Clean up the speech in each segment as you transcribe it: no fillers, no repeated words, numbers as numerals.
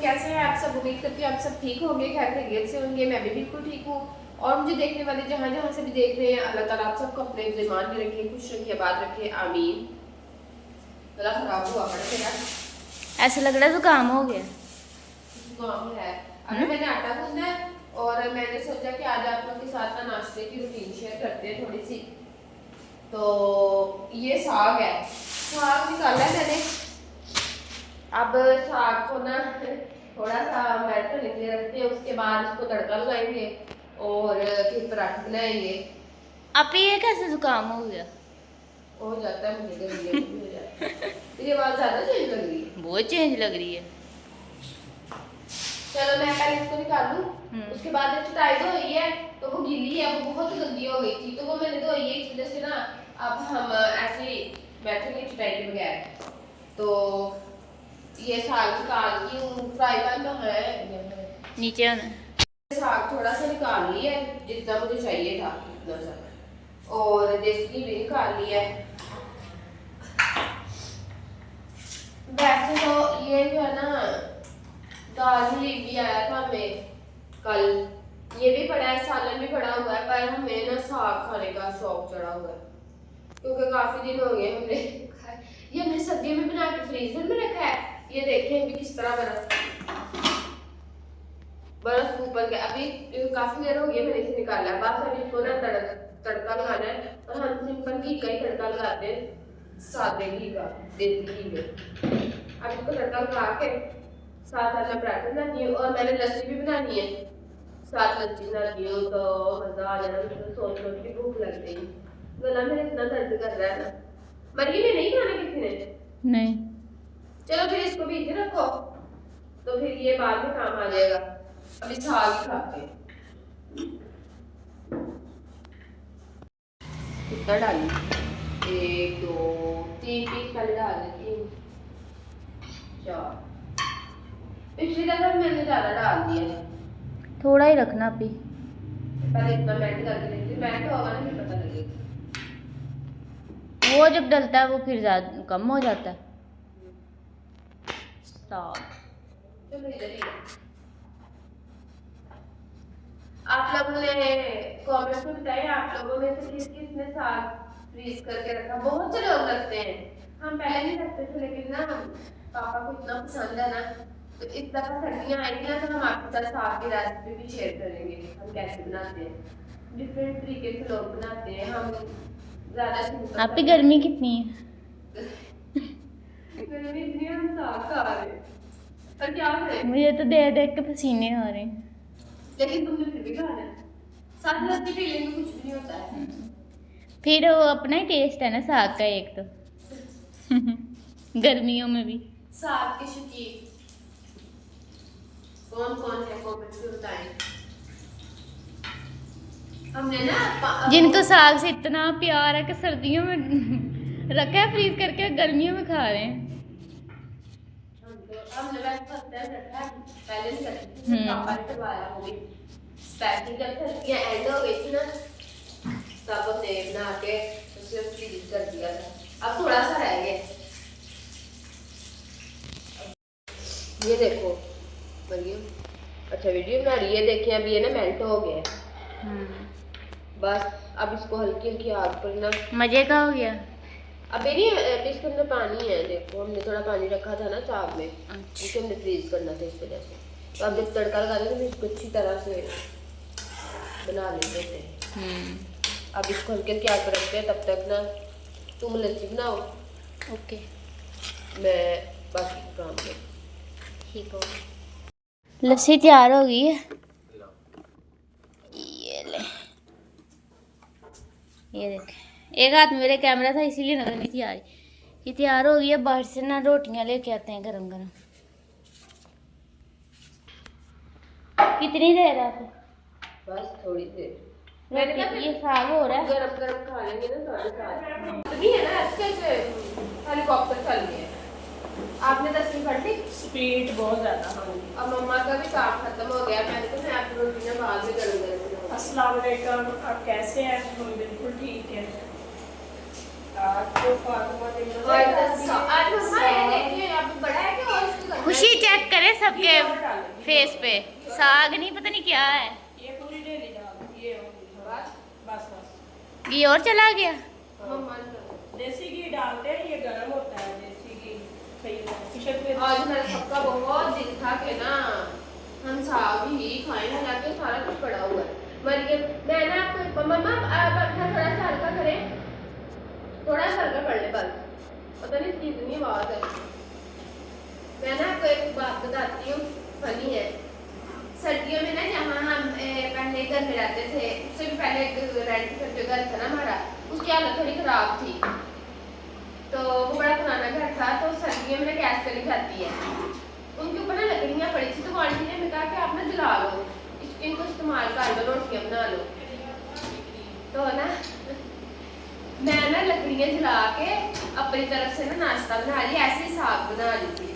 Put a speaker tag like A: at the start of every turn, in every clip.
A: कैसे हैं आप सब? उम्मीद करती हूँ आप सब ठीक होंगे, खैर खैरियत से होंगे। मैं भी बिल्कुल ठीक हूँ। और मुझे देखने वाले जहाँ जहाँ से भी देख रहे हैं, अल्लाह ताला आप सबको अपने ईमान में रखे, खुश रखे, आबाद रखे, आमीन। गला खराब हुआ पड़ा मेरा,
B: ऐसा लग रहा है जुकाम हो गया।
A: जुकाम है। अभी मैंने आटा गूंदा है और मैंने सोचा कि आज आप लोगों के साथ ना नाश्ते की रूटीन शेयर करते हैं थोड़ी सी। तो ये साग है, साग निकाला है मैंने। अब साग को ना थोड़ा सा मैरिनेट करने के लिए रखते हैं, उसके बाद उसको तड़का लगाएंगे और फिर पराठे बनाएंगे।
B: आप ये कैसे जुकाम हो गया?
A: हो जाता है मुझे, गर्मी में हो जाता है। तेरी आवाज ज्यादा चेंज लग रही है।
B: बहुत चेंज लग रही है।
A: चलो मैं पहले इसको निकाल लूं, उसके बाद जब चटाई धोई है तो वो गीली है, वो बहुत गंदी हो गई थी, तो वो मैंने धोई है। इस वजह से ना अब हम ऐसे ही बैठेंगे चटाई के बगैर। तो ये साग निकाल की फ्राई पैन कहाँ है?
B: नीचे आना।
A: साग थोड़ा सा निकाल लिया है, जितना मुझे चाहिए था उतना सा, और देसी घी भी निकाल लिया है। वैसे तो ये जो है ना दाल भी आया था हमें कल, ये भी पड़ा है, सालन भी पड़ा हुआ है, पर हमें ना साग खाने का शौक चढ़ा हुआ है क्योंकि काफी दिन हो गए हमने ये हमने सर्दियों में बना के फ्रीजर में रखा है। ये देखें अभी किस तरह बर्फ ऊपर के, अभी काफी देर हो गई मैंने इसे निकाला है। बस अभी इसको ना तड़का लगाना है, और हम सिंपल घी का ही तड़का लगाते हैं, सादे घी का, देसी घी में। अब इसको तड़का लगा के साथ साथ में पराठे बनानी है, और मैंने लस्सी भी बनानी है, साथ लस्सी बनाती हूँ तो मजा आ जाना। मुझे सोच सोच के भूख लग गई, गला मेरा इतना दर्द कर रहा है ना। मरी में नहीं खाना किसी ने?
B: नहीं।
A: चलो फिर इसको बीच में रखो, तो फिर ये बाद में काम आ जाएगा। अभी साग ही खाते हैं। कितना डाली? 1 2 3 पीस पहले डाल देती हूँ, 4। पिछली दफा मैंने ज्यादा डाल दिया,
B: थोड़ा ही रखना अभी।
A: पहले इतना मेल्ट करके देखती, मेल्ट होगा ना फिर पता लगेगा।
B: वो जब डलता है वो फिर ज्यादा कम हो जाता है। साग
A: चलो इधर ही आप लोगों ने कमेंट में बताया, आप लोगों में से किस किस ने साग फ्रीज करके रखा? बहुत से लोग रखते हैं, हम पहले नहीं रखते थे, लेकिन ना पापा को इतना पसंद है ना, तो इस दफा सर्दियां आएंगी ना तो हम आपके साथ साग की रेसिपी भी शेयर करेंगे, हम कैसे बनाते हैं। डिफरेंट तरीके से लोग बनाते हैं, हम ज्यादा सिंपल।
B: आप पे गर्मी कितनी है?
A: गर्मी इतनी है, हम साग खा रहे हैं, पर क्या करें?
B: मुझे तो देख देख के पसीने आ रहे हैं।
A: लेकिन तुमने फिर भी खाना है, साथ लस्सी पी लेंगे, कुछ भी नहीं होता है।
B: फिर वो अपना ही टेस्ट है ना साग का एक तो गर्मियों में भी।
A: साग के शौकीन कौन कौन है कमेंट में बताएं। हमने ना
B: जिनको साग से इतना प्यार है कि सर्दियों में रखा है फ्रीज करके, गर्मियों में खा रहे हैं।
A: हमने वैसे पता है रखा है, पहले नहीं करते थे, पापा ने करवाया, वो भी स्पेशल जब सर्दियां एंड हो गई थी ना तब हमने बना के उसे फ्रीज कर दिया था। अब थोड़ा सा रह गया, ये देखो मरियम, अच्छा वीडियो बना रही है, देखिए अभी ये ना मेल्ट हो गया है। बस अब इसको हल्की हल्की आग पर ना,
B: मजे का हो गया।
A: अभी नहीं, अभी इसके अंदर पानी है, देखो हमने थोड़ा पानी रखा था ना साग में, जिसे हमने फ्रीज करना था इस वजह से। तो अब जब तड़का लगा देंगे तो इसको अच्छी तरह से बना लेते हैं। अब इसको हल्के हल्के आग पर रखते हैं, तब तक ना तुम लस्सी बनाओ,
B: ओके
A: मैं बाकी काम करूँ।
B: ठीक हो। लस्सी तैयार हो गई है, ये ले, ये देख, एक हाथ में मेरे कैमरा था इसीलिए नजर नहीं थी आ रही। ये तैयार हो गई है, बाहर से ना रोटियां लेके आते हैं गरम गरम। कितनी देर है?
A: बस थोड़ी देर,
B: मैंने कहा ये साग हो रहा है,
A: गरम गरम खा लेंगे ना 7:30। नहीं है ना आजकल हेलीकॉप्टर चल गया। आपने 10वीं पढ़ ली?
C: स्पीड बहुत ज्यादा।
A: हाँ, अब मम्मा का भी काम खत्म हो गया, मैंने तो मैं आपकी रोटी ना बाद में गरम गरम बनाऊंगी।
C: अस्सलाम वालेकुम, आप कैसे हैं? हम बिल्कुल ठीक है। आज तो फातिमा ने
A: आज मम्मा ये देखिए यहाँ पे बड़ा है कि और इसको करना है?
B: खुशी चेक करे सबके फेस पे, साग नहीं पता नहीं क्या है।
C: ये पूरी डेली डाल ये
A: बस
C: बस बस
B: घी और चला गया।
A: मम्मा ने करना।
C: देसी घी डालते हैं, ये गर्म होता है देसी घी सही है। किचन में
A: आज मेरा सबका बहुत दिल था कि ना हम साग ही खाएं, हालांकि सारा कुछ पड़ा हुआ है। मरियम मैं ना आपको मम्मा आप अपना थोड़ा सा हल्का करें, थोड़ा सा हल्का कर ले बस, पता नहीं इसकी इतनी आवाज है। मैं ना आपको एक बात बताती हूँ, फनी है। सर्दियों में ना जहाँ हम पहले घर में रहते थे, उससे भी पहले एक रेंट पर जो घर था ना हमारा, उसकी हालत थोड़ी खराब थी। तो वो बड़ा पुराना घर था, तो सर्दियों में गैस चली जाती है, उनके ऊपर ना लकड़ियाँ पड़ी थी। तो आंटी ने हमें कहा कि आप ना जला लो, इनको इस्तेमाल कर लो, रोटियाँ बना लो। तो ना मैं ना लकड़ियाँ जला के अपनी तरफ से ना नाश्ता बना लिया, ऐसे ही साग बना ली थी।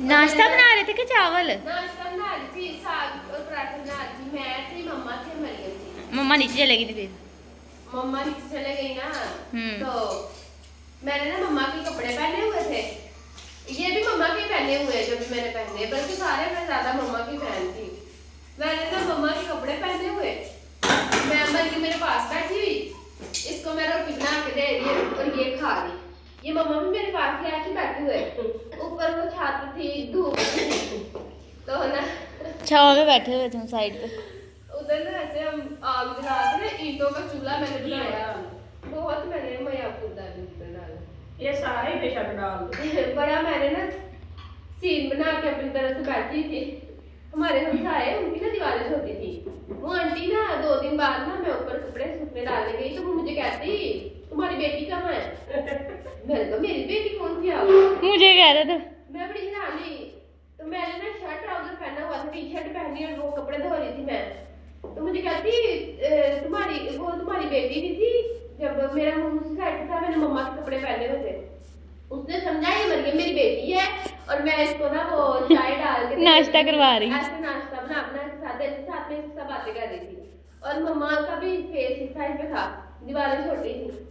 B: नाश्ता बना रहे थे कि चावल?
A: नाश्ता बना रही थी, साग और पराठे बना रही थी। मैं थी, मम्मा थी, मरियम थी।
B: मम्मा नीचे चलेगी थी फिर।
A: मम्मा नीचे चले गई ना,
B: हम्म।
A: तो मैंने ना मम्मा के कपड़े पहने हुए थे, ये भी मम्मा के पहने हुए जो भी मैंने पहने, बल्कि सारे मैं ज्यादा मम्मा की पहन थी। मैंने ना मम्मा के कपड़े पहने हुए, मैं बल्कि मेरे पास बैठी हुई, इसको मैं रोटी बना के दे रही हूँ और ये खा रही। ये मम्मा भी मेरे पास ही आके बैठे हुए, ऊपर वो छात थी, धूप थी, तो ना
B: छाव में बैठे हुए थे साइड पे।
A: उधर ना ऐसे हम आग जला के ना ईंटों का चूल्हा मैंने बनाया, बहुत मैंने मया कूदा डाला।
C: ये सारा ही बेशक डाल दो।
A: बड़ा मैंने ना सीन बना के अपनी तरफ से बैठी थी। हमारे हमसाए उनकी ना दीवारें छोटी थी, वो आंटी ना 2 दिन बाद ना मैं ऊपर कपड़े सूखने डालने गई, तो वो मुझे कहती तुम्हारी बेटी कहाँ है? मैंने कहा मेरी बेटी कौन सी आ गई?
B: मुझे कह रहा था।
A: मैं बड़ी हैरानी, तो मैंने ना शर्ट ट्राउजर पहना हुआ था, टी शर्ट पहनी और वो कपड़े धो रही थी मैं, तो मुझे कहती तुम्हारी बेटी नहीं थी? जब मेरा मुंह से साइड था, मैंने मम्मा के कपड़े पहने हुए थे, उसने समझा ये मरियम मेरी बेटी है, और मैं इसको ना वो चाय डाल के
B: नाश्ता करवा रही।
A: ऐसे नाश्ता बना बना के साथ में इसके साथ बातें कर रही थी, और मम्मा का भी फेस इस साइड पे था, दीवारें छोटी थी।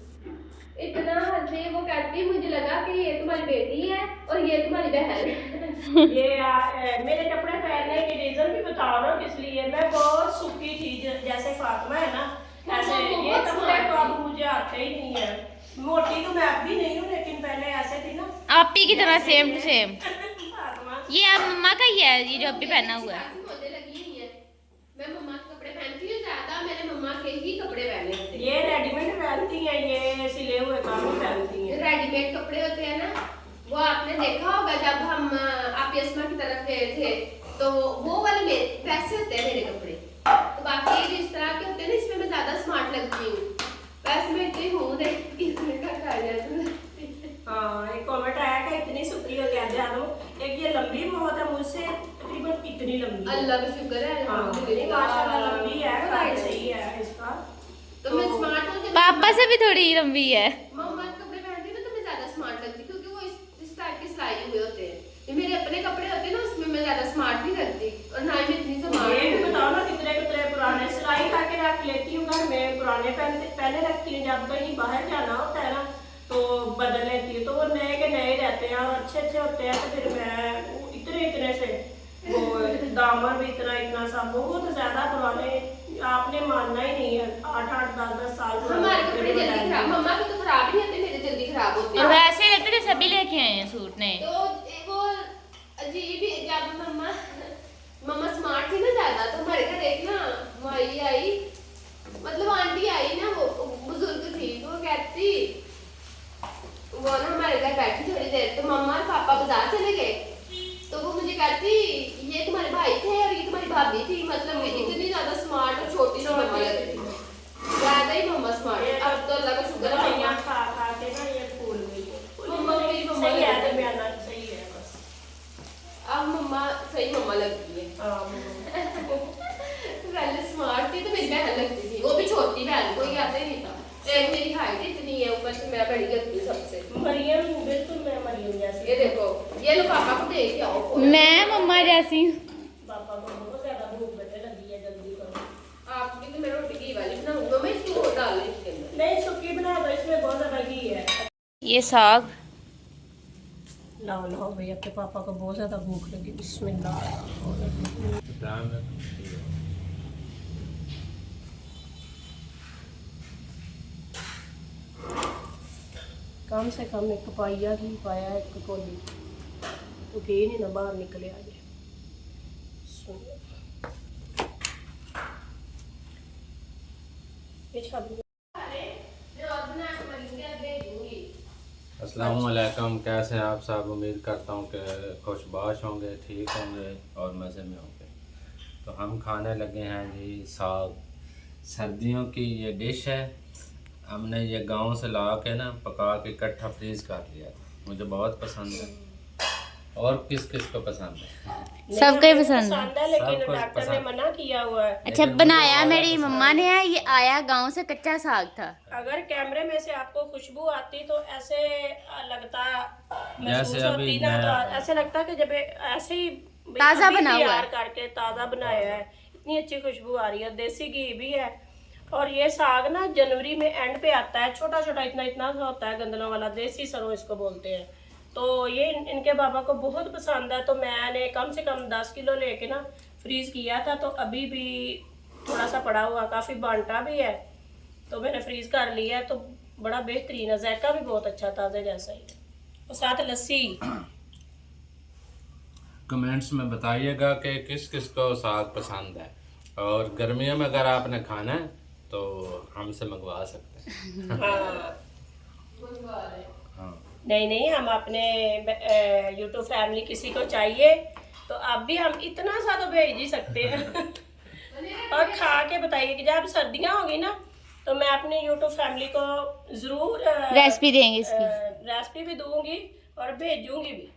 A: इतना हंसी, वो कहती मुझे लगा कि ये तुम्हारी बेटी है और ये तुम्हारी बहन है।
C: ये मेरे कपड़े पहनने के रीजन भी बताओ ना किस लिए। मैं बहुत सूखी थी, जैसे फातिमा है ना ऐसे ये कपड़े तो अब मुझे आते ही नहीं है। मोटी तो मैं अब भी नहीं हूँ, लेकिन पहले ऐसे थी ना
B: आप ही की तरह सेम टू सेम।
C: फातिमा
B: ये अब मम्मा का ही है, ये जो अभी पहना हुआ है।
A: मुझे लगी नहीं है, मैं मम्मा के कपड़े पहनती हूँ ज्यादा, मैंने मम्मा के ही कपड़े पहने थे।
C: ये रेडीमेड पहनती हैं, ये सिले हुए काम पहनती हैं।
A: रेडीमेड कपड़े होते हैं ना, वो आपने देखा होगा जब हम आप यस्मा की तरफ गए थे, तो वो वाले मेरे वैसे होते हैं मेरे कपड़े। तो बाकी ये जिस तरह के होते हैं ना, इसमें मैं ज्यादा स्मार्ट लगती हूँ, वैसे मैं इतनी हूँ
C: हाँ, एक कमेंट आया कि इतनी सूखी हो गया जानो। एक ये लंबी बहुत है, मुझसे तकरीबन इतनी लंबी है।
A: अल्लाह का शुक्र है,
C: हाँ,
A: अल्हम्दुलिल्लाह।
C: माशाल्लाह लंबी है, काट सही है इसका।
A: तो मैं स्मार्ट हूँ।
B: पापा से भी थोड़ी लंबी है।
A: मम्मा के कपड़े पहनती हूँ तो मैं ज्यादा स्मार्ट लगती, क्योंकि वो इस टाइप के सिलाई हुए होते हैं। जो मेरे अपने कपड़े होते हैं ना, उसमें मैं ज्यादा स्मार्ट नहीं लगती, और ना ही मैं इतनी स्मार्ट
C: ये भी
A: हूँ।
C: बताओ ना, कितने कितने पुराने सिलाई करके रख लेती हूँ घर में, पुराने पहले रखती हूँ, जब कहीं बाहर जाना होता है ना तो बदल लेती हूँ, तो वो नए के नए रहते हैं और अच्छे अच्छे होते हैं। तो फिर मैं इतने से वो दामन भी इतना सा बहुत ज्यादा पुराने, आपने मानना ही नहीं है, 8-8, 10-10 साल
A: हमारे कपड़े जल्दी खराब, मम्मा के तो खराब नहीं होते, मेरे जल्दी खराब होते
B: और
A: हैं।
B: वैसे लगते थे सभी लेके आए हैं सूट ने।
A: तो वो अजीब ही, जब मम्मा स्मार्ट थी ना ज्यादा, तो हमारे घर एक ना माई आई, मतलब आंटी आई ना, वो बुजुर्ग थी, तो वो कहती, वो ना हमारे घर बैठी थोड़ी देर, तो मम्मा और पापा बाजार चले गए, तो वो मुझे कहती ये तुम्हारे भाई थे और ये तुम्हारी भाभी थी, मतलब कि इतनी ज्यादा स्मार्ट और छोटी सी मम्मा लगती थी, ज्यादा ही मम्मा स्मार्ट। अब तो अल्लाह का शुक्र है,
C: दवाइयाँ खा खा के ना ये फूल गई।
A: मम्मा मेरी मम्मा
C: सही है,
A: लगती है।
C: दरमियाना सही है बस।
A: अब मम्मा सही मम्मा लगती है। पहले स्मार्ट थी तो मेरी बहन लगती थी, वो भी छोटी बहन, कोई आता ही नहीं था। एक मेरी हाइट इतनी है, ऊपर से मैं बड़ी लगती हूँ सबसे।
C: मरियम, बिल्कुल मैं मरियम जैसी।
A: ये देखो, ये लो पापा को दे के आओ।
B: मैं मम्मा जैसी हूँ।
C: पापा को बहुत ज्यादा भूख बैठे लगी है, जल्दी करो।
A: आपकी तो मैं रोटी घी वाली बनाऊंगा, मैं इसको डाल इसके अंदर।
C: नहीं, सुखी बना दो, इसमें बहुत ज्यादा घी है।
B: ये साग।
C: लाओ लाओ भाई, आपके पापा को बहुत ज़्यादा भूख लगी। बिस्मिल्लाह। कम से कम एक पाइया ही पाया, एक कोली तो गए नहीं ना बाहर निकले आज।
D: अस्सलाम वालेकुम, कैसे हैं आप सब। उम्मीद करता हूँ कि खुशबाश होंगे, ठीक होंगे और मज़े में होंगे। तो हम खाने लगे हैं जी साग। सर्दियों की ये डिश है। हमने ये गांव से ला के ना पका के इकट्ठा फ्रीज कर लिया था। मुझे बहुत पसंद है। और किस किस को पसंद है?
B: सबको ही पसंद है।
C: लेकिन
D: सबको
C: डॉक्टर ने
D: पसंद।
C: मना किया हुआ है।
B: अच्छा, बनाया मेरी मम्मा ने है। ये आया गांव से, कच्चा साग था।
C: अगर कैमरे में से आपको खुशबू आती तो ऐसे लगता, महसूस
D: जैसे अभी
C: होती ना, तो
D: मैं-
C: ऐसे लगता कि जब ऐसे ही
B: ताज़ा
C: अभी
B: बना हुआ
C: तैयार
B: है।
C: करके ताज़ा बनाया है। इतनी अच्छी खुशबू आ रही है, देसी घी भी है। और ये साग ना जनवरी में एंड पे आता है, छोटा छोटा इतना इतना सा होता है, गंदलों वाला, देसी सरों इसको बोलते हैं। तो ये इनके बाबा को बहुत पसंद है। तो मैंने कम से कम 10 किलो लेके ना फ्रीज किया था। तो अभी भी थोड़ा सा पड़ा हुआ, काफ़ी बांटा भी है, तो मैंने फ्रीज कर लिया है। तो बड़ा बेहतरीन है, जायका भी बहुत अच्छा, ताज़े जैसा ही। और साथ लस्सी।
D: कमेंट्स में बताइएगा कि किस किस को साग पसंद है। और गर्मियों में अगर आपने खाना है तो हमसे मंगवा सकते हैं।
C: हाँ
D: हाँ,
C: नहीं नहीं, हम अपने यूट्यूब फैमिली किसी को चाहिए तो आप भी हम इतना सा तो भेज ही सकते हैं। और खा के बताइए कि जब सर्दियाँ होगी ना तो मैं अपने यूट्यूब फैमिली को ज़रूर
B: रेसिपी देंगे इसकी।
C: रेसिपी भी दूंगी और भेजूंगी भी।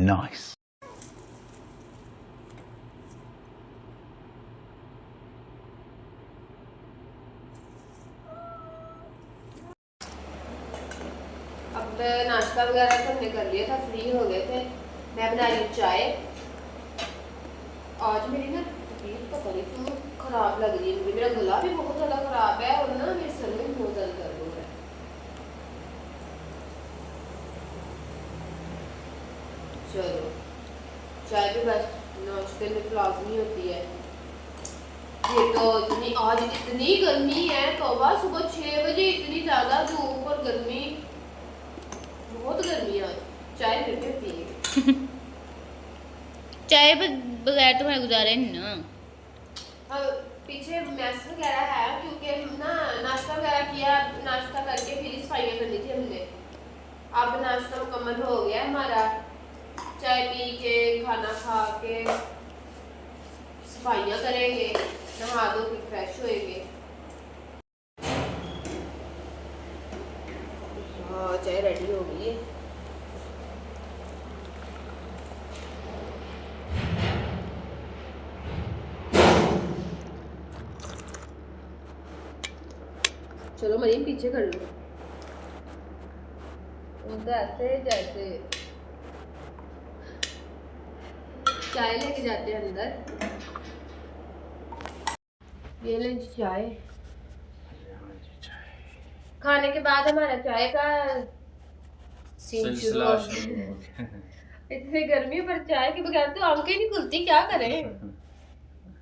E: Nice.
A: अब नाश्ता वगैरह तो हमने कर लिया था, फ्री हो गए थे। मैं बना रही हूँ चाय। आज मेरी ना तबीयत पता नहीं क्यों खराब लग रही है। मुझे मेरा गला भी बहुत ज़्यादा खराब है और ना मेरे सर में बहुत ज़्यादा दर्द हो रहा है। चलो चाय भी बस नाश्ते में लाजमी होती है। ये तो आज इतनी गर्मी है, तौबा, सुबह 6 बजे इतनी ज़्यादा धूप और गर्मी, बहुत गर्मी है आज। चाय फिर भी पिए।
B: चाय बगैर तो मैं गुजारे नहीं ना।
A: पीछे मैस वगैरह है क्योंकि ना नाश्ता वगैरह किया, नाश्ता करके फिर सफाइयाँ करनी थी हमने। अब नाश्ता मुकम्मल हो गया हमारा। चाय पी के, खाना खा के सफाइयाँ करेंगे, नहा धो के फ्रेश होएंगे। हाँ, चाय रेडी हो गई है। चलो मरीम पीछे कर लो। ऐसे जैसे चाय लेके जाते हैं अंदर। ये लें जी चाय। खाने के बाद हमारा चाय का सीन शुरू हो गया। इतनी गर्मी पर चाय के बगैर तो आंखें नहीं खुलती, क्या करें।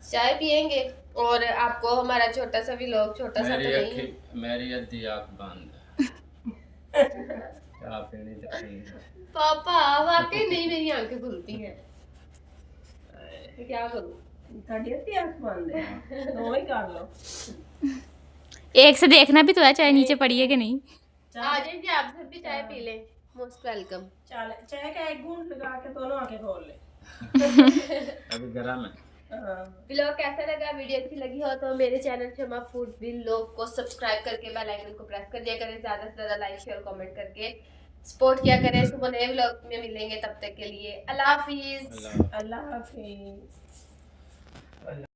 A: चाय पियेंगे और आपको हमारा छोटा सा व्लॉग, छोटा सा तो नहीं,
D: मेरी अद्धी आँख बंद है। क्या पीनी चाहिए।
A: पापा वाकई नहीं मेरी आंखें खुलती हैं, तो क्या करूं।
C: थोड़ी आँख बंद है, दो ही कर लो।
B: एक से देखना भी तो है चाय नीचे पड़ी है कि नहीं।
A: आ जाइए जी, आप सब भी चाय पी लें। Most welcome.
C: चल चाय का एक घूंट लगा के दोनों आंखें खोल ले।
D: अभी गर्म है।
A: व्लॉग कैसा लगा, वीडियो अच्छी लगी हो तो मेरे चैनल शमा फूड व्लॉग को सब्सक्राइब करके बेल आइकन को प्रेस कर दिया करें। ज़्यादा से ज़्यादा लाइक शेयर कमेंट करके सपोर्ट किया करें। सुबह नए व्लॉग में मिलेंगे, तब तक के लिए अल्लाह हाफिज़।
C: अल्लाह हाफिज़।